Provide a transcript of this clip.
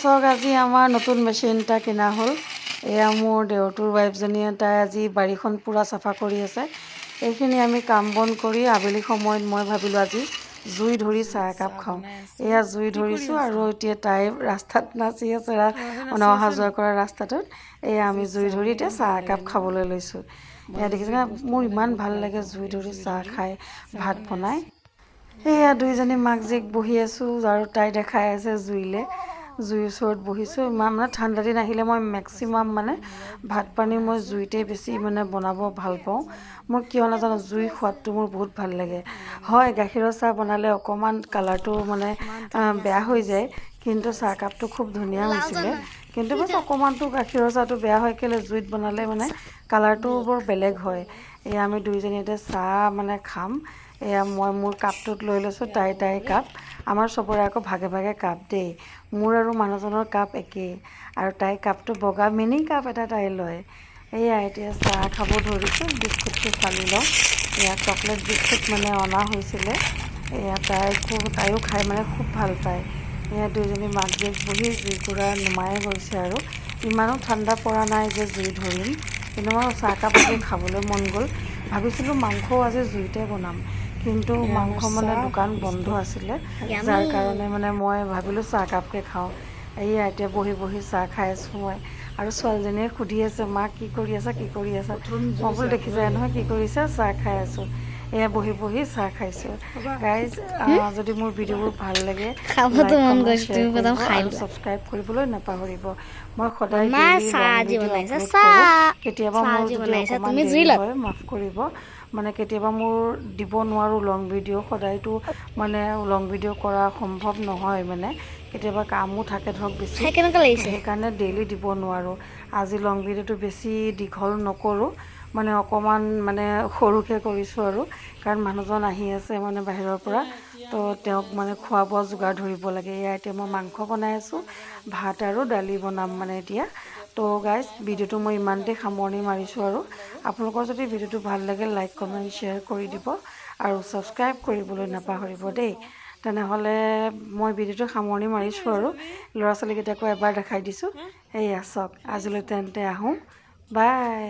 চাওক আজি আমাৰ নতুন মেচিন এটা কিনা হ'ল। এয়া মোৰ দেউৰটোৰ ৱাইফজনীয়ে তাই আজি বাৰীখন পূৰা চাফা কৰি আছে। এইখিনি আমি কাম বন কৰি আবেলি সময়ত মই ভাবিলোঁ আজি জুই ধৰি চাহ একাপ খাওঁ। এয়া জুই ধৰিছোঁ আৰু এতিয়া তাই ৰাস্তাত নাচি আছে মানে অহা যোৱা কৰা ৰাস্তাটোত। এয়া আমি জুই ধৰি এতিয়া চাহ একাপ খাবলৈ লৈছোঁ। এয়া দেখিছেনে মোৰ ইমান ভাল লাগে জুই ধৰি চাহ খাই ভাত বনাই। সেয়া দুইজনী মাক জীয়েক বহি আছোঁ আৰু তাই দেখাই আছে জুইলৈ। জুইৰ ওচৰত বহিছোঁ। মানে ঠাণ্ডা দিন আহিলে মই মেক্সিমাম মানে ভাত পানী মই জুইতে বেছি মানে বনাব ভাল পাওঁ। মই কিয় নাজানো জুইৰ সোৱাদটো মোৰ বহুত ভাল লাগে। হয় গাখীৰৰ চাহ বনালে অকণমান কালাৰটো মানে বেয়া হৈ যায়, কিন্তু চাহকাপটো খুব ধুনীয়া হৈছিলে। কিন্তু বছ অকণমানটো গাখীৰৰ চাহটো বেয়া হয় কেলৈ জুইত বনালে মানে কালাৰটো বৰ বেলেগ হয়। এয়া আমি দুইজনী এতিয়া চাহ মানে খাম। এয়া মই মোৰ কাপটোত লৈ লৈছোঁ, তাইৰ কাপ। আমাৰ চবৰে আকৌ ভাগে ভাগে কাপ দেই। মোৰ আৰু মানুহজনৰ কাপ একেই আৰু তাইৰ কাপটো বগা মিনি কাপ এটা তাই লয়। এয়া এতিয়া চাহ খাব ধৰিছোঁ। বিস্কুটটো ফালি লওঁ। এয়া চকলেট বিস্কুট মানে অনা হৈছিলে। এয়া তাইও খাই মানে খুব ভাল পায়। এয়া দুইজনী মাক জীয়েক বহি জুইকুৰা নুমাই গৈছে আৰু ইমানো ঠাণ্ডা পৰা নাই যে জুই ধৰিম, কিন্তু মই চাহকাপ আজি খাবলৈ মন গ'ল। ভাবিছিলোঁ মাংসও আজি জুইতে বনাম, কিন্তু মাংস মানে দোকান বন্ধ আছিলে, যাৰ কাৰণে মানে মই ভাবিলোঁ চাহকাপকে খাওঁ। এইয়া এতিয়া বহি বহি চাহ খাই আছোঁ মই। আৰু ছোৱালীজনীয়ে সুধি আছে মা কি কৰি আছা কি কৰি আছা? মই বোলো দেখিছাই নহয় কি কৰিছে, চাহ খাই আছোঁ। এয়া বহি বহি চাহ খাইছোঁ। গাইজ যদি মোৰ ভিডিঅ'বোৰ ভাল লাগে লাইক কমেণ্ট শ্বেয়াৰ কৰিব আৰু ছাবস্ক্ৰাইব কৰিবলৈ নাপাহৰিব। মই সদায় ডেইলি লং ভিডিঅ' আপলোড কৰোঁ। কেতিয়াবা মোৰ যদি অকণমান দেৰি হয় মাফ কৰিব। মানে কেতিয়াবা মোৰ দিব নোৱাৰোঁ লং ভিডিঅ', সদায়তো মানে লং ভিডিঅ' কৰা সম্ভৱ নহয়। মানে কেতিয়াবা কামো থাকে ধৰক বেছি, সেইকাৰণে ডেইলি দিব নোৱাৰোঁ। আজি লং ভিডিঅ'টো বেছি দীঘল নকৰোঁ, মানে অকণমান মানে সৰুকৈ কৰিছোঁ আৰু কাৰণ মানুহজন আহি আছে মানে বাহিৰৰ পৰা, তো তেওঁক মানে খোৱা বোৱা যোগাৰ ধৰিব লাগে। এয়া এতিয়া মই মাংস বনাই আছোঁ, ভাত আৰু দালি বনাম মানে এতিয়া। তো গাইজ ভিডিঅ'টো মই ইমানতে সামৰণি মাৰিছোঁ আৰু আপোনালোকৰ যদি ভিডিঅ'টো ভাল লাগে লাইক কমেণ্ট শ্বেয়াৰ কৰি দিব আৰু ছাবস্ক্ৰাইব কৰিবলৈ নাপাহৰিব দেই। তেনেহ'লে মই ভিডিঅ'টো সামৰণি মাৰিছোঁ আৰু ল'ৰা ছোৱালীকেইটাকো এবাৰ দেখাই দিছোঁ। এইয়া চাওক আজিলৈ তেন্তে আহোঁ, বাই।